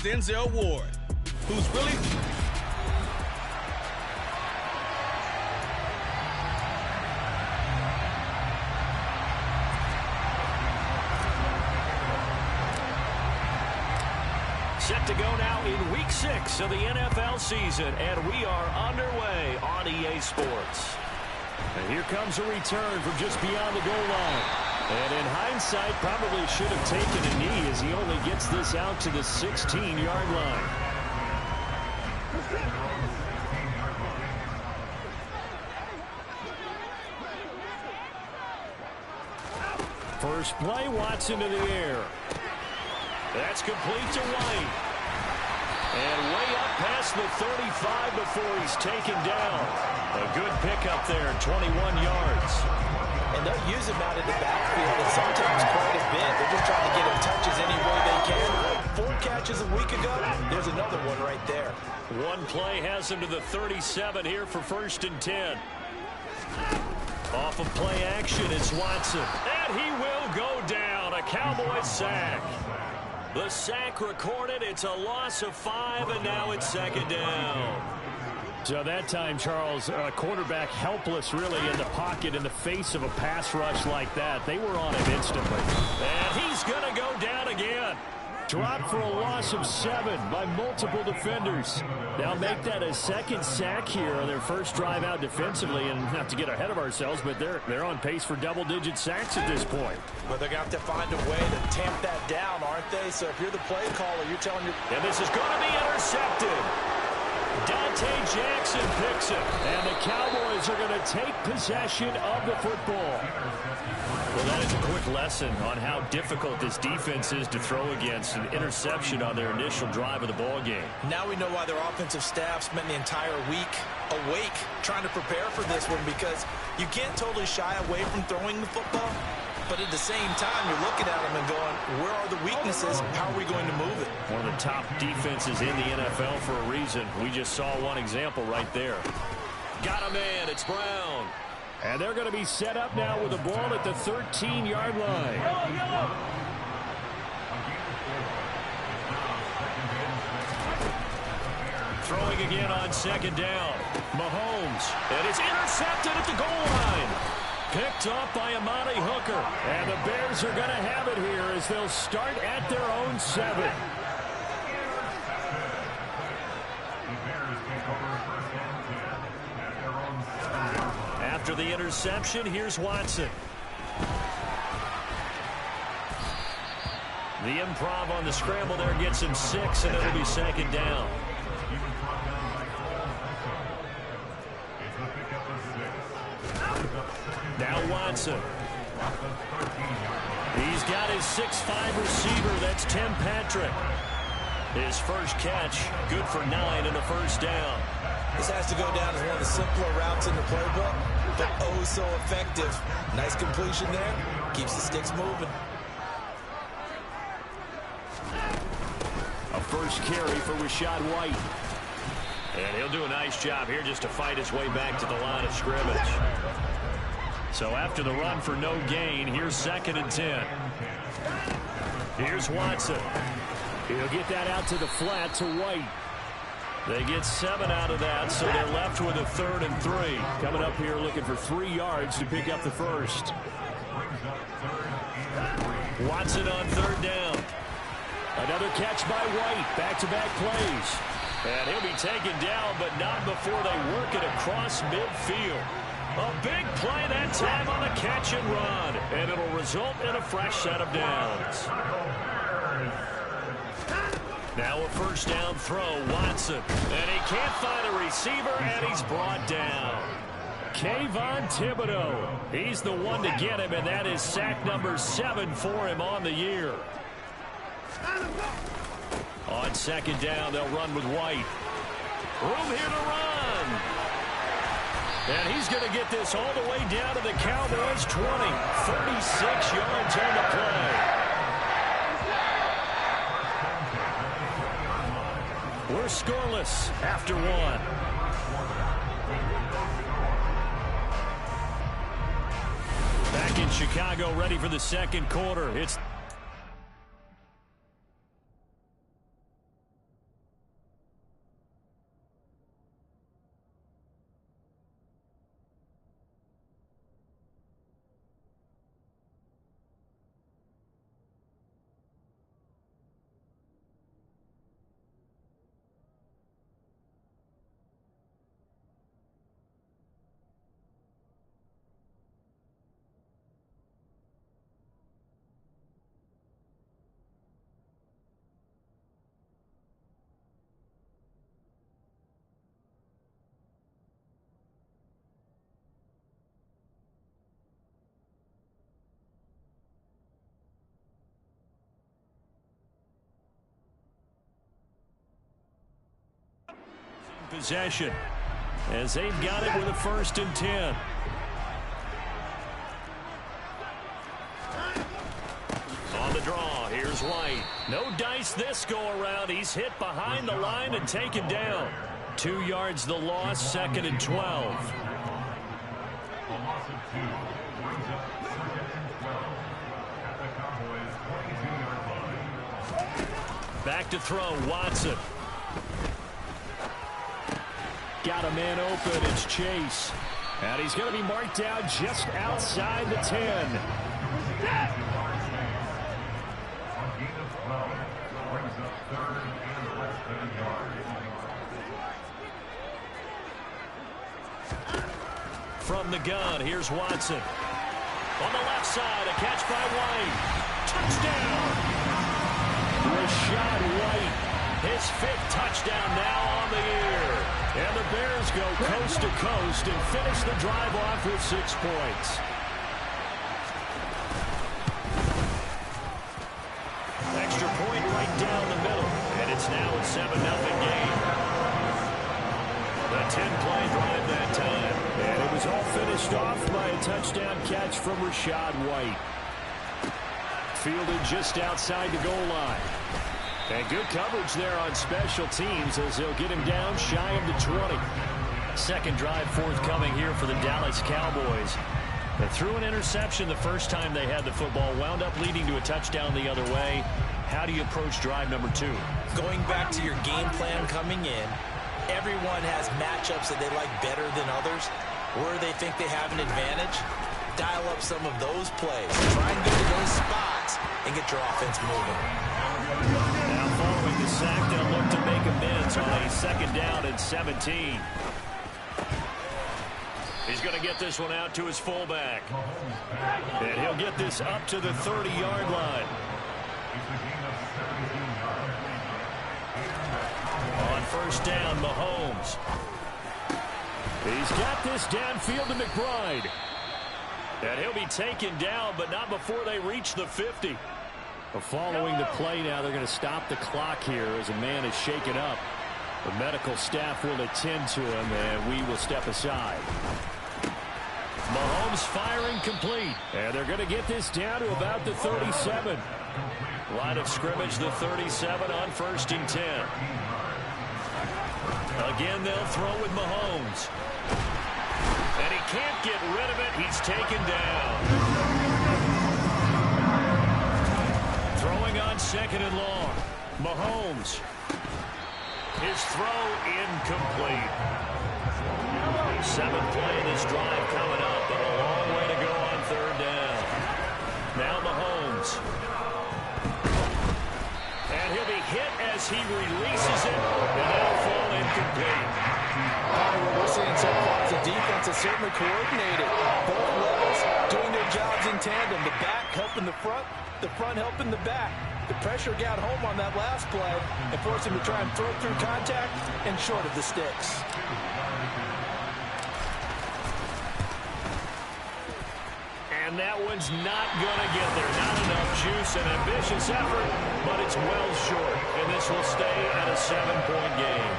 Denzel Ward, who's really... Set to go now in Week 6 of the NFL season, and we are underway on EA Sports. And here comes a return from just beyond the goal line. And in hindsight, probably should have taken a knee as he only gets this out to the 16-yard line. First play, Watson to the air. That's complete to White. And way up past the 35 before he's taken down. A good pickup there, 21 yards. And they'll use him out in the backfield, and sometimes quite a bit. They're just trying to get him touches any way they can. 4 catches a week ago, there's another one right there. One play has him to the 37 here for 1st and 10. Off of play action, it's Watson. And he will go down, a Cowboys sack. The sack recorded, it's a loss of 5, and now it's 2nd down. So that time, Charles, quarterback helpless really in the pocket in the face of a pass rush like that. They were on him instantly. And he's going to go down again. Dropped for a loss of 7 by multiple defenders. Now make that a 2nd sack here on their first drive out defensively. And not to get ahead of ourselves, but they're on pace for double-digit sacks at this point. Well, they're going to have to find a way to tamp that down, aren't they? So if you're the play caller, you're telling your... And this is going to be intercepted. Dante Jackson picks it. And the Cowboys are going to take possession of the football. Well, that is a quick lesson on how difficult this defense is to throw against. An interception on their initial drive of the ball game. Now we know why their offensive staff spent the entire week awake trying to prepare for this one, because you can't totally shy away from throwing the football, but at the same time you're looking at them and going, where are the weaknesses? How are we going to move it? One of the top defenses in the NFL for a reason. We just saw one example right there. Got a man, it's Brown. And they're going to be set up now with the ball at the 13-yard line. Throwing again on 2nd down. Mahomes. And it's intercepted at the goal line. Picked off by Amani Hooker. And the Bears are going to have it here as they'll start at their own 7. After the interception, here's Watson. The improv on the scramble there gets him 6, and it'll be 2nd down. Now Watson. He's got his 6'5" receiver. That's Tim Patrick. His first catch, good for 9 and a 1st down. This has to go down as one of the simpler routes in the playbook, but oh so effective. Nice completion there. Keeps the sticks moving. A first carry for Rachaad White. And he'll do a nice job here just to fight his way back to the line of scrimmage. So after the run for no gain, here's 2nd and 10. Here's Watson. He'll get that out to the flat to White. They get 7 out of that, so they're left with a 3rd and 3. Coming up here looking for 3 yards to pick up the first. Watson on 3rd down. Another catch by White. Back-to-back plays. And he'll be taken down, but not before they work it across midfield. A big play that time on the catch and run. And it'll result in a fresh set of downs. Now a 1st down throw, Watson. And he can't find a receiver, and he's brought down. Kayvon Thibodeaux. He's the one to get him, and that is sack number 7 for him on the year. On 2nd down, they'll run with White. Room here to run. And he's going to get this all the way down to the Cowboys' 20. 36 yards on the play. We're scoreless after 1. Back in Chicago, ready for the 2nd quarter. It's possession as they've got it with a 1st and 10. On the draw, here's White. No dice this go-around. He's hit behind the line and taken down. 2 yards the loss, 2nd and 12. Back to throw, Watson. Got a man open, it's Chase. And he's going to be marked down just outside the 10. From the gun, here's Watson. On the left side, a catch by White. Touchdown! Rachaad White, his 5th touchdown now on the year. And the Bears go coast to coast and finish the drive off with 6 points. Extra point right down the middle. And it's now a 7-0 game. The 10-play drive that time. And it was all finished off by a touchdown catch from Rachaad White. Fielded just outside the goal line. And good coverage there on special teams as they'll get him down shy of the 20. Second drive forthcoming here for the Dallas Cowboys. They threw an interception the first time they had the football, wound up leading to a touchdown the other way. How do you approach drive number 2? Going back to your game plan coming in, everyone has matchups that they like better than others. Where they think they have an advantage, dial up some of those plays. Try and get to those spots and get your offense moving. Now following the sack, they'll look to make amends on a 2nd down and 17. He's going to get this one out to his fullback. And he'll get this up to the 30-yard line. On 1st down, Mahomes. He's got this downfield to McBride. And he'll be taken down, but not before they reach the 50. Following the play now, they're going to stop the clock here as a man is shaken up. The medical staff will attend to him, and we will step aside. Mahomes firing complete. And they're going to get this down to about the 37. Line of scrimmage, the 37 on 1st and 10. Again, they'll throw with Mahomes. And he can't get rid of it. He's taken down. Throwing on 2nd and long. Mahomes. His throw incomplete. 7th play of this drive coming up, but a long way to go on 3rd down. Now Mahomes. And he'll be hit as he releases it, and that'll fall incomplete. What we're seeing so far is the defense is certainly coordinated. Both levels doing their jobs in tandem. The back helping the front helping the back. The pressure got home on that last play and forced him to try and throw through contact and short of the sticks. And that one's not going to get there. Not enough juice. An ambitious effort, but it's well short. And this will stay at a 7-point game.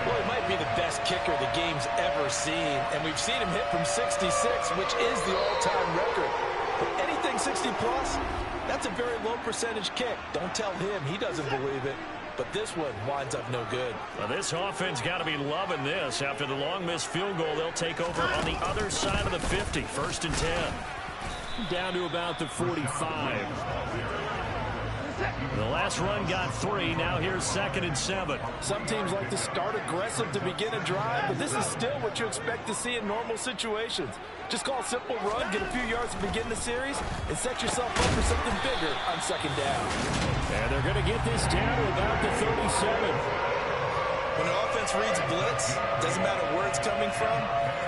Well, he might be the best kicker the game's ever seen. And we've seen him hit from 66, which is the all-time record. Anything 60-plus, that's a very low percentage kick. Don't tell him he doesn't believe it. But this one winds up no good. Well, this offense got to be loving this. After the long missed field goal, they'll take over on the other side of the 50. 1st and 10. Down to about the 45. The last run got 3. Now here's 2nd and 7. Some teams like to start aggressive to begin a drive, but this is still what you expect to see in normal situations. Just call a simple run, get a few yards to begin the series, and set yourself up for something bigger on 2nd down. And they're going to get this down to about the 37. When an offense reads blitz, doesn't matter where it's coming from,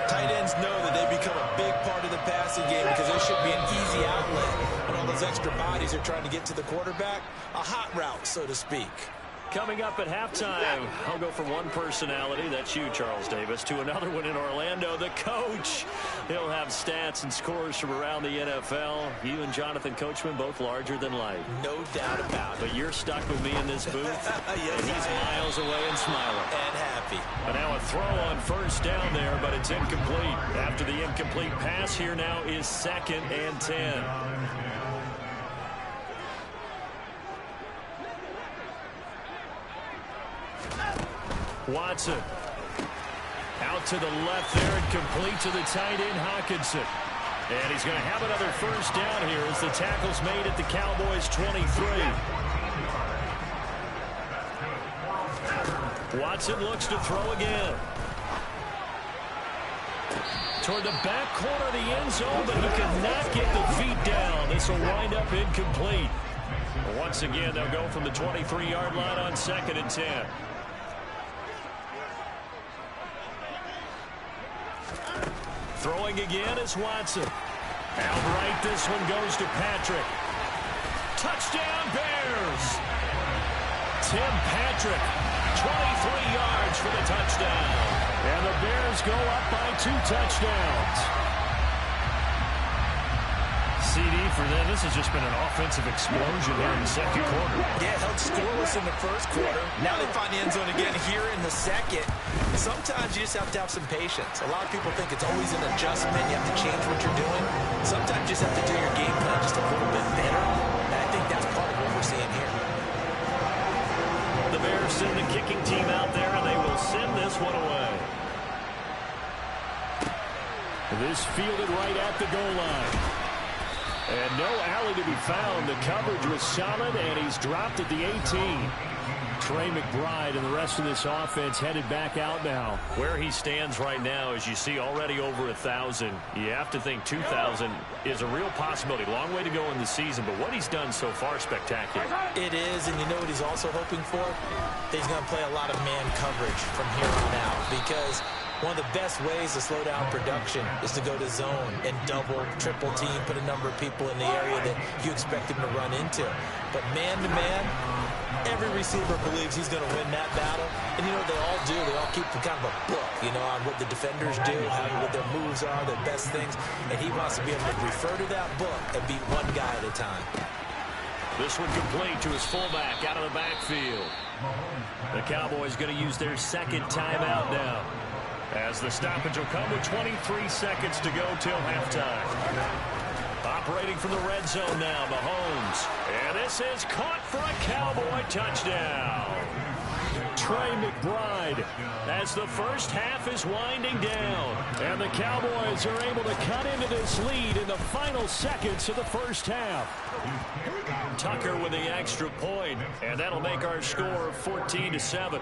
tight ends know that they become a big part of the passing game because there should be an easy outlet when all those extra bodies are trying to get to the quarterback. A hot route, so to speak. Coming up at halftime, I'll go from one personality, that's you, Charles Davis, to another one in Orlando, the coach. He'll have stats and scores from around the NFL. You and Jonathan Coachman, both larger than life. No doubt about it. But you're stuck with me in this booth, yes, and he's miles away and smiling. And happy. But now a throw on first down there, but it's incomplete. After the incomplete pass, here now is 2nd and 10. Watson out to the left there and complete to the tight end Hockenson. And he's going to have another first down here as the tackle's made at the Cowboys 23. Watson looks to throw again. Toward the back corner of the end zone, but he cannot get the feet down. This will wind up incomplete. Once again, they'll go from the 23-yard line on 2nd and 10. Throwing again is Watson. Outright, this one goes to Patrick. Touchdown, Bears! Tim Patrick, 23 yards for the touchdown. And the Bears go up by 2 touchdowns. CD for them. This has just been an offensive explosion here in the second quarter. Yeah, held scoreless in the first quarter. Now they find the end zone again here in the second. Sometimes you just have to have some patience. A lot of people think it's always an adjustment. You have to change what you're doing. Sometimes you just have to do your game plan just a little bit better. And I think that's part of what we're seeing here. The Bears send the kicking team out there, and they will send this one away. This fielded right at the goal line. And no alley to be found. The coverage was solid, and he's dropped at the 18. Trey McBride and the rest of this offense headed back out now. Where he stands right now, as you see, already over 1,000. You have to think 2,000 is a real possibility. Long way to go in the season, but what he's done so far, spectacular. It is, and you know what he's also hoping for? That he's going to play a lot of man coverage from here on out, because one of the best ways to slow down production is to go to zone and double, triple team, put a number of people in the area that you expect him to run into. But man-to-man, every receiver believes he's going to win that battle. And you know what they all do? They all keep kind of a book, you know, on what the defenders do, what their moves are, their best things. And he wants to be able to refer to that book and beat one guy at a time. This one complete to his fullback out of the backfield. The Cowboys going to use their second timeout now, as the stoppage will come with 23 seconds to go till halftime. Operating from the red zone now, Mahomes. And this is caught for a Cowboy touchdown. Trey McBride, as the first half is winding down. And the Cowboys are able to cut into this lead in the final seconds of the first half. Tucker with the extra point, and that'll make our score 14-7.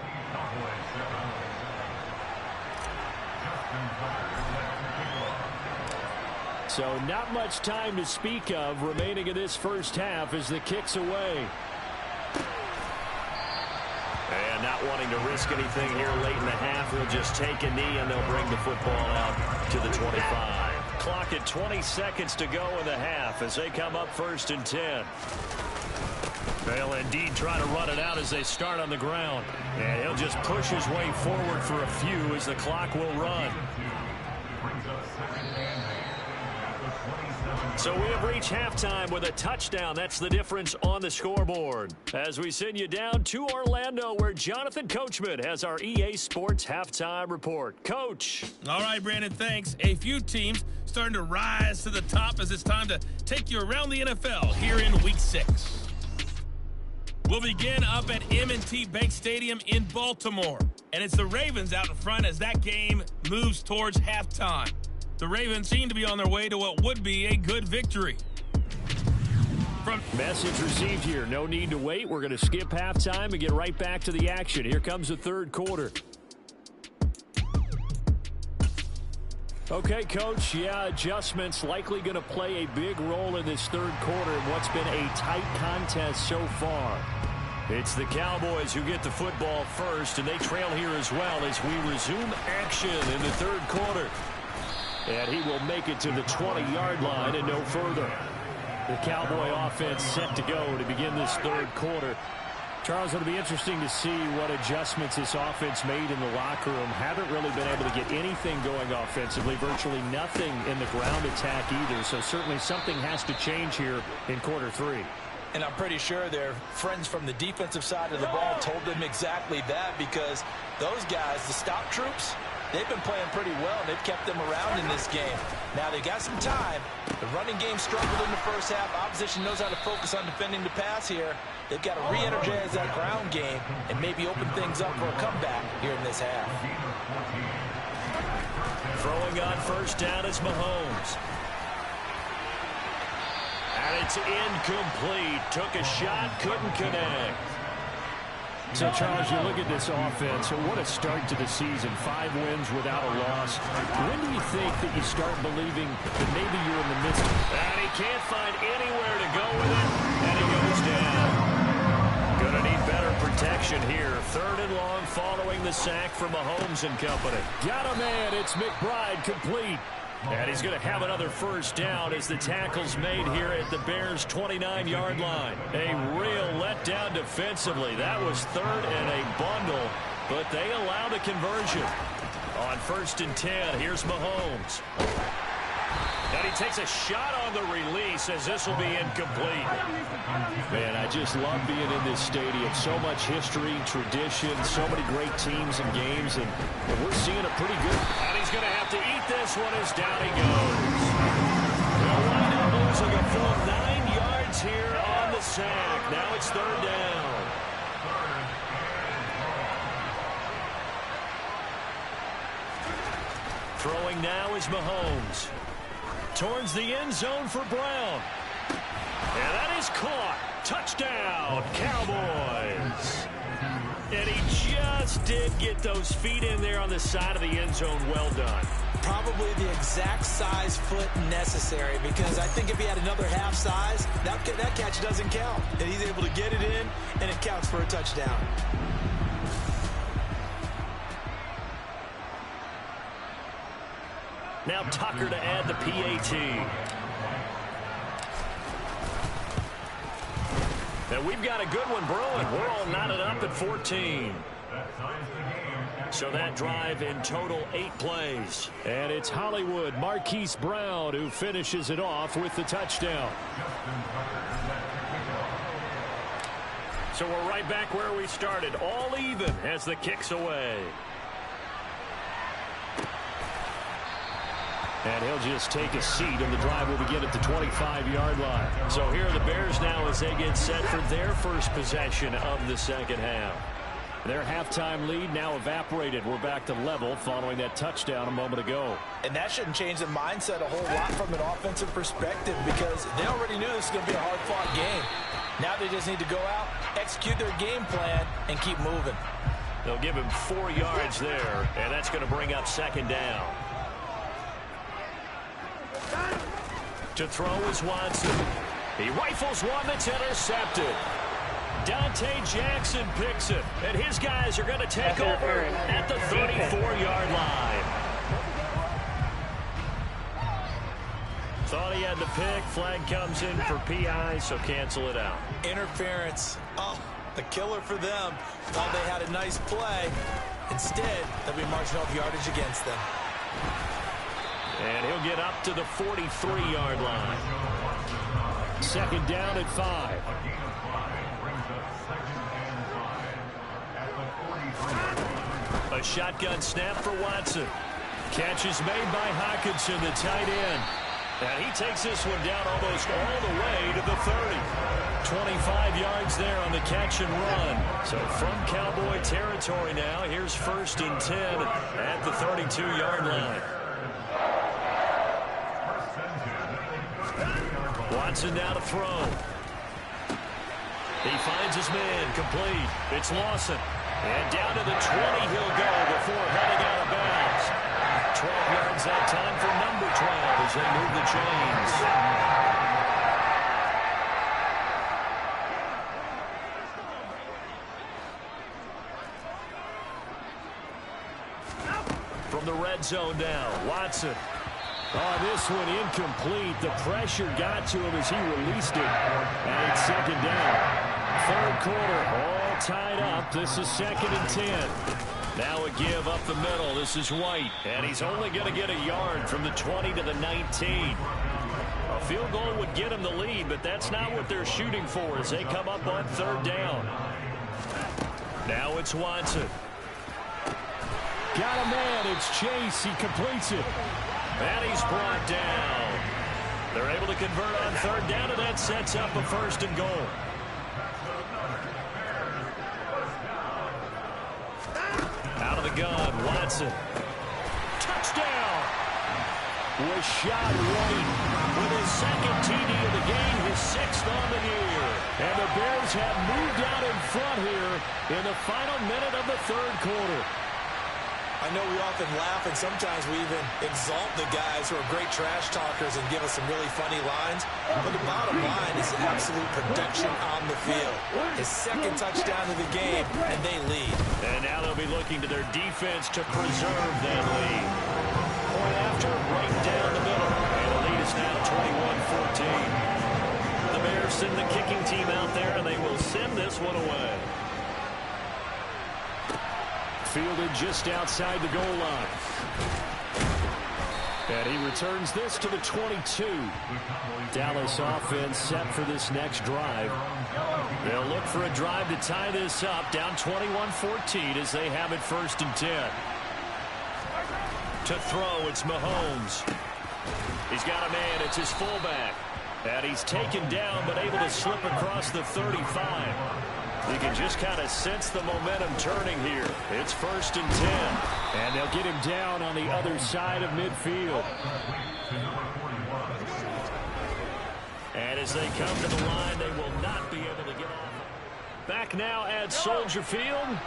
So not much time to speak of remaining in this first half as the kick's away. And not wanting to risk anything here late in the half, he'll just take a knee and they'll bring the football out to the 25. Clock at 20 seconds to go in the half as they come up 1st and 10. They'll indeed try to run it out as they start on the ground. And he'll just push his way forward for a few as the clock will run. So we have reached halftime with a touchdown. That's the difference on the scoreboard. As we send you down to Orlando, where Jonathan Coachman has our EA Sports Halftime Report. Coach. All right, Brandon, thanks. A few teams starting to rise to the top as it's time to take you around the NFL here in Week 6. We'll begin up at M&T Bank Stadium in Baltimore. And it's the Ravens out in front as that game moves towards halftime. The Ravens seem to be on their way to what would be a good victory. Message received here. No need to wait. We're going to skip halftime and get right back to the action. Here comes the third quarter. Okay, Coach. Yeah, adjustments likely going to play a big role in this third quarter in what's been a tight contest so far. It's the Cowboys who get the football first, and they trail here as well as we resume action in the third quarter. And he will make it to the 20-yard line and no further. The Cowboy offense set to go to begin this third quarter. Charles, it'll be interesting to see what adjustments this offense made in the locker room. Haven't really been able to get anything going offensively, virtually nothing in the ground attack either. So certainly something has to change here in quarter three. And I'm pretty sure their friends from the defensive side of the ball told them exactly that, because those guys, the stop troops, they've been playing pretty well, and they've kept them around in this game. Now, they got some time. The running game struggled in the first half. Opposition knows how to focus on defending the pass here. They've got to re-energize that ground game and maybe open things up for a comeback here in this half. Throwing on first down is Mahomes. And it's incomplete. Took a shot, couldn't connect. So, Charles, you look at this offense, what a start to the season. 5 wins without a loss. When do you think that you start believing that maybe you're in the midst of it? And he can't find anywhere to go with it, and he goes down. Gonna need better protection here. 3rd and long following the sack from Mahomes and company. Got a man. It's McBride complete. And he's going to have another first down as the tackle's made here at the Bears' 29-yard line. A real letdown defensively. That was 3rd and a bundle, but they allow the conversion. On 1st and 10, here's Mahomes. And he takes a shot on the release as this will be incomplete. Man, I just love being in this stadium. So much history, tradition, so many great teams and games, and we're seeing a pretty good. And he's going to have to eat this one as down he goes. They'll wind up losing a full 9 yards here on the sack. Now it's 3rd down. Throwing now is Mahomes. Towards the end zone for Brown. And that is caught. Touchdown, Cowboys. And he just did get those feet in there on the side of the end zone. Well done. Probably the exact size foot necessary, because I think if he had another half size, that catch doesn't count. And he's able to get it in, and it counts for a touchdown. Now Tucker to add the PAT. And we've got a good one brewing. We're all knotted up at 14. So that drive in total 8 plays. And it's Hollywood Marquise Brown who finishes it off with the touchdown. So we're right back where we started. All even as the kick's away. And he'll just take a seat, and the drive will begin at the 25-yard line. So here are the Bears now as they get set for their first possession of the second half. Their halftime lead now evaporated. We're back to level following that touchdown a moment ago. And that shouldn't change the mindset a whole lot from an offensive perspective, because they already knew this was going to be a hard-fought game. Now they just need to go out, execute their game plan, and keep moving. They'll give him 4 yards there, and that's going to bring up second down. To throw is Watson. He rifles one that's intercepted. Dante Jackson picks it, and his guys are going to take over at the 34-yard line. Thought he had the pick. Flag comes in for PI, so cancel it out. Interference. Oh, the killer for them. Thought they had a nice play. Instead, there'll be marginal yardage against them. And he'll get up to the 43-yard line. Second down at 5. A shotgun snap for Watson. Catch is made by Hockenson, the tight end. And he takes this one down almost all the way to the 30. 25 yards there on the catch and run. So from Cowboy territory now, here's 1st and 10 at the 32-yard line. Watson now to throw. He finds his man, complete. It's Lawson. And down to the 20 he'll go before heading out of bounds. 12 yards that time for number 12 as they move the chains. From the red zone now, Watson. Oh, this one incomplete. The pressure got to him as he released it. And it's second down. 3rd quarter, all tied up. This is 2nd and 10. Now a give up the middle. This is White. And he's only going to get a yard from the 20 to the 19. A field goal would get him the lead, but that's not what they're shooting for as they come up on 3rd down. Now it's Watson. Got a man. It's Chase. He completes it. And he's brought down. They're able to convert on 3rd down, and that sets up a 1st and goal. Out of the gun, Watson. Touchdown! Was shot White with his 2nd TD of the game, his 6th on the year. And the Bears have moved out in front here in the final minute of the 3rd quarter. I know we often laugh, and sometimes we even exalt the guys who are great trash talkers and give us some really funny lines. But the bottom line is absolute production on the field. His 2nd touchdown of the game, and they lead. And now they'll be looking to their defense to preserve that lead. Point after, right down the middle. And the lead is now 21-14. The Bears send the kicking team out there, and they will send this one away. Fielded just outside the goal line. And he returns this to the 22. Dallas offense set for this next drive. They'll look for a drive to tie this up, down 21-14 as they have it 1st and 10. To throw, it's Mahomes. He's got a man, it's his fullback. And he's taken down, but able to slip across the 35. You can just kind of sense the momentum turning here. It's 1st and 10. And they'll get him down on the other side of midfield. And as they come to the line, they will not be able to get off. Back now at Soldier Field.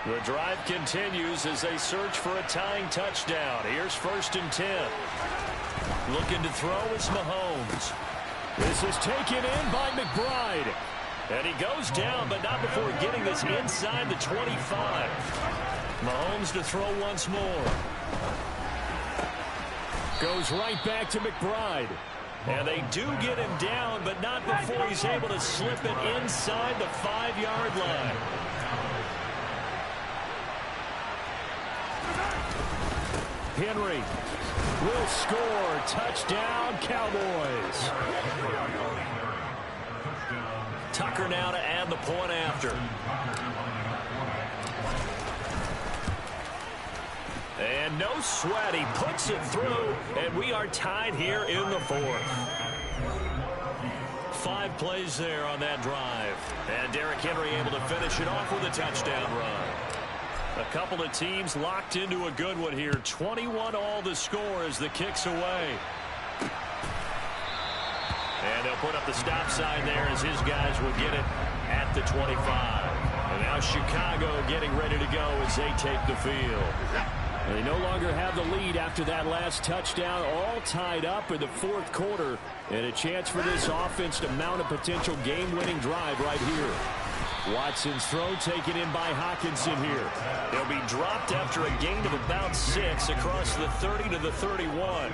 The drive continues as they search for a tying touchdown. Here's 1st and 10. Looking to throw is Mahomes. This is taken in by McBride. And he goes down, but not before getting this inside the 25. Mahomes to throw once more. Goes right back to McBride. And they do get him down, but not before he's able to slip it inside the 5-yard line. Henry will score. Touchdown, Cowboys. Tucker now to add the point after. And no sweat. He puts it through, and we are tied here in the 4th. 5 plays there on that drive. And Derrick Henry able to finish it off with a touchdown run. A couple of teams locked into a good one here. 21 all the score as the kick's away. And they'll put up the stop sign there as his guys will get it at the 25. And now Chicago getting ready to go as they take the field. They no longer have the lead after that last touchdown, all tied up in the 4th quarter. And a chance for this offense to mount a potential game-winning drive right here. Watson's throw taken in by Hockenson here. They'll be dropped after a gain of about 6 across the 30 to the 31.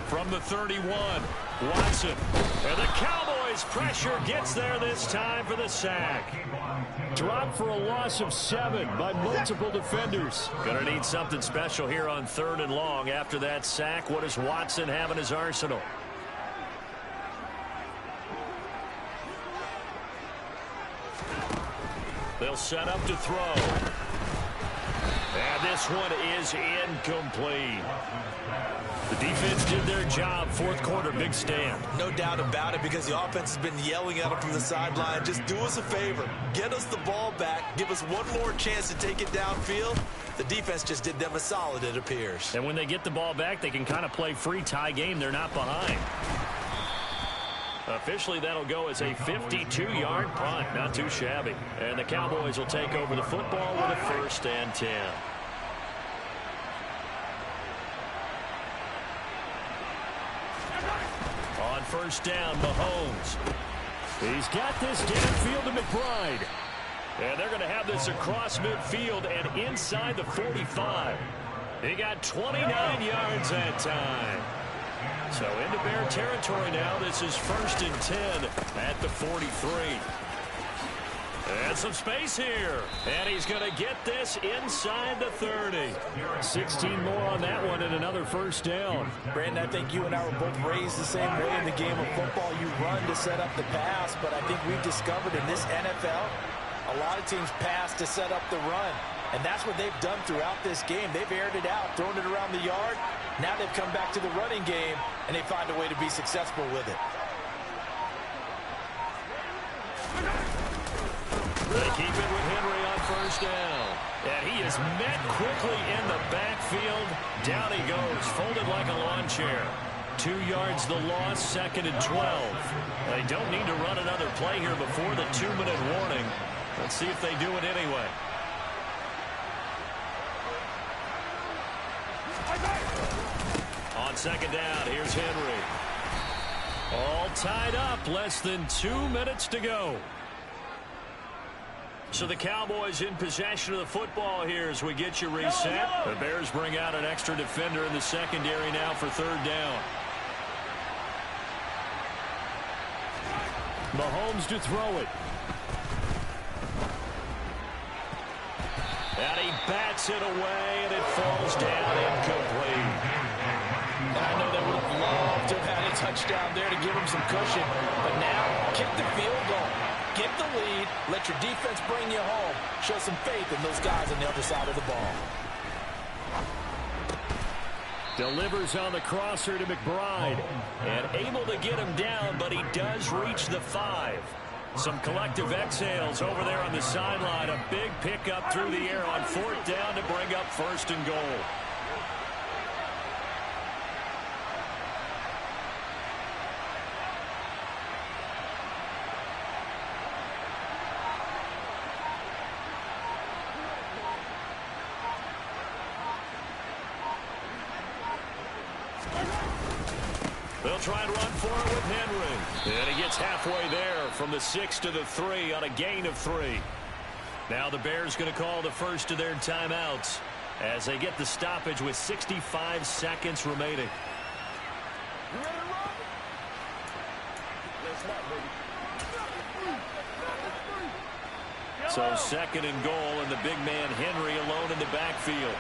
From the 31, Watson. And the Cowboys pressure gets there this time for the sack. Dropped for a loss of 7 by multiple defenders. Gonna need something special here on 3rd and long after that sack. What does Watson have in his arsenal? They'll set up to throw. And this one is incomplete. The defense did their job. 4th quarter, big stand. No doubt about it, because the offense has been yelling at them from the sideline. Just do us a favor. Get us the ball back. Give us one more chance to take it downfield. The defense just did them a solid, it appears. And when they get the ball back, they can kind of play free tie game. They're not behind. Officially, that'll go as a 52-yard punt. Not too shabby. And the Cowboys will take over the football with a 1st and 10. On 1st down, Mahomes. He's got this downfield to McBride. And they're going to have this across midfield and inside the 45. He got 29 yards that time. So into Bear territory now. This is 1st and 10 at the 43. And some space here. And he's going to get this inside the 30. 16 more on that one and another first down. Brandon, I think you and I were both raised the same way in the game of football. You run to set up the pass, but I think we've discovered in this NFL, a lot of teams pass to set up the run. And that's what they've done throughout this game. They've aired it out, thrown it around the yard. Now they've come back to the running game, and they find a way to be successful with it. They keep it with Henry on first down. And he is met quickly in the backfield. Down he goes, folded like a lawn chair. 2 yards the loss, 2nd and 12. They don't need to run another play here before the 2-minute warning. Let's see if they do it anyway. On 2nd down, here's Henry. All tied up, less than 2 minutes to go. So the Cowboys in possession of the football here as we get you reset. The Bears bring out an extra defender in the secondary now for 3rd down. Mahomes to throw it. And he bats it away, and it falls down incomplete. And I know they would have loved to have had a touchdown there to give them some cushion. But now, kick the field goal. Get the lead. Let your defense bring you home. Show some faith in those guys on the other side of the ball. Delivers on the crosser to McBride. And able to get him down, but he does reach the 5. Some collective exhales over there on the sideline. A big pickup through the air on 4th down to bring up 1st and goal. They'll try and run for it with Henry. And he gets halfway there from the 6 to the 3 on a gain of 3. Now the Bears going to call the first of their timeouts as they get the stoppage with 65 seconds remaining. So 2nd and goal, and the big man Henry alone in the backfield.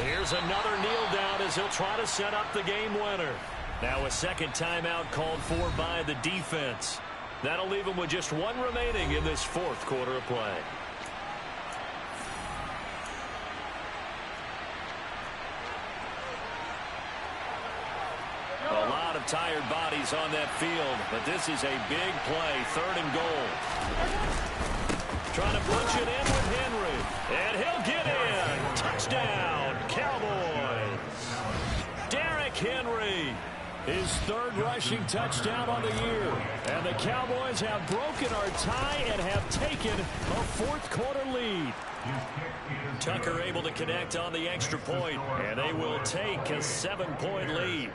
Here's another kneel down as he'll try to set up the game winner. Now a second timeout called for by the defense. That'll leave him with just 1 remaining in this 4th quarter of play. A lot of tired bodies on that field, but this is a big play. 3rd and goal. Trying to punch it in with Henry. And he'll get in. Touchdown, Cowboys. Derrick Henry. His 3rd rushing touchdown on the year. And the Cowboys have broken our tie and have taken a 4th quarter lead. Tucker able to connect on the extra point, and they will take a 7-point lead.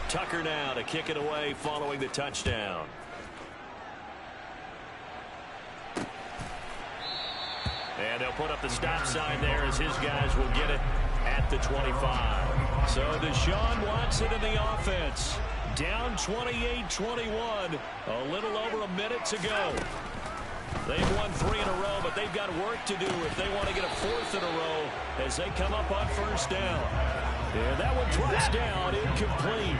Tucker now to kick it away following the touchdown. And they'll put up the stop sign there as his guys will get it at the 25. So Deshaun Watson in the offense. Down 28-21. A little over a minute to go. They've won 3 in a row, but they've got work to do if they want to get a 4th in a row as they come up on 1st down. And that one drops down, incomplete.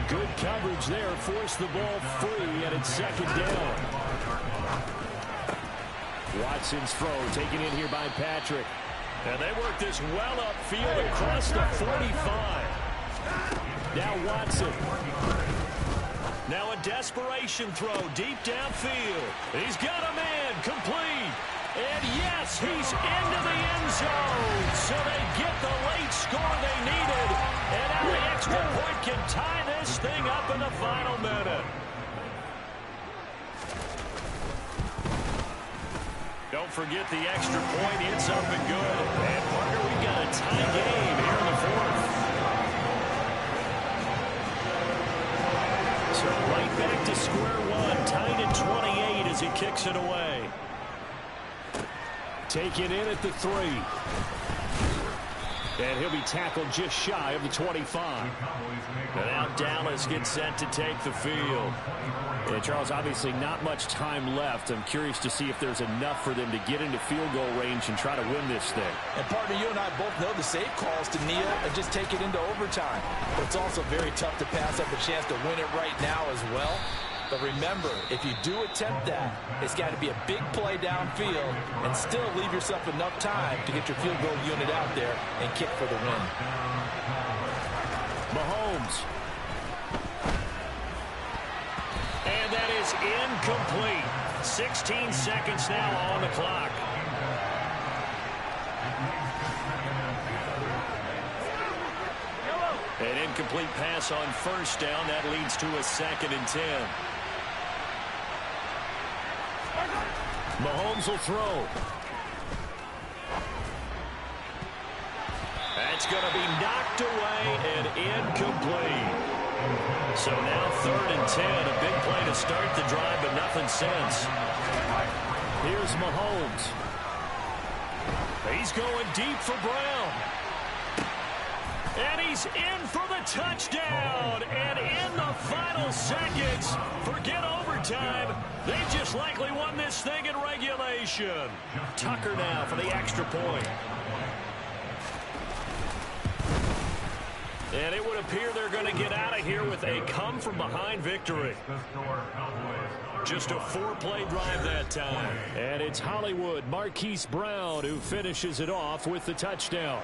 Good coverage there, forced the ball free, and it's 2nd down. Watson's throw taken in here by Patrick. And they work this well upfield across the 45. Now Watson. Now a desperation throw deep downfield. He's got a man, complete. And yes, he's into the end zone. So they get the late score they needed. And now the extra point can tie this thing up in the final minute. Don't forget the extra point. It's up and good. And Parker, we've got a tie game here in the 4th. So right back to square one. Tied at 28 as he kicks it away. Taken in at the 3. And he'll be tackled just shy of the 25. And now Dallas gets set to take the field. Yeah, Charles, obviously not much time left. I'm curious to see if there's enough for them to get into field goal range and try to win this thing. And partner, you and I both know the save calls to kneel and just take it into overtime. But it's also very tough to pass up a chance to win it right now as well. But remember, if you do attempt that, it's got to be a big play downfield and still leave yourself enough time to get your field goal unit out there and kick for the win. Mahomes. And that is incomplete. 16 seconds now on the clock. An incomplete pass on first down. That leads to a 2nd and 10. Mahomes will throw. That's going to be knocked away and incomplete. So now 3rd and 10. A big play to start the drive, but nothing since. Here's Mahomes. He's going deep for Brown. And he's in for the touchdown. And in the final seconds, forget overtime. They just likely won this thing in regulation. Tucker now for the extra point. And it would appear they're going to get out of here with a come-from-behind victory. Just a 4-play drive that time. And it's Hollywood Marquise Brown who finishes it off with the touchdown.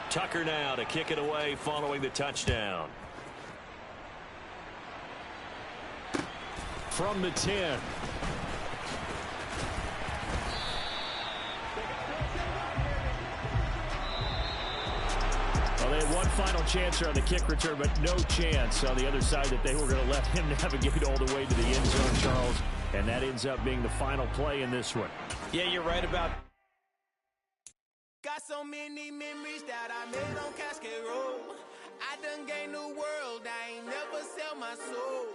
Tucker now to kick it away following the touchdown. From the 10. Well, they had one final chance here on the kick return, but no chance on the other side that they were going to let him navigate all the way to the end zone, Charles. And that ends up being the final play in this one. Yeah, you're right about. Got so many memories that I made on Cascade Road. I done gained the world, I ain't never sell my soul.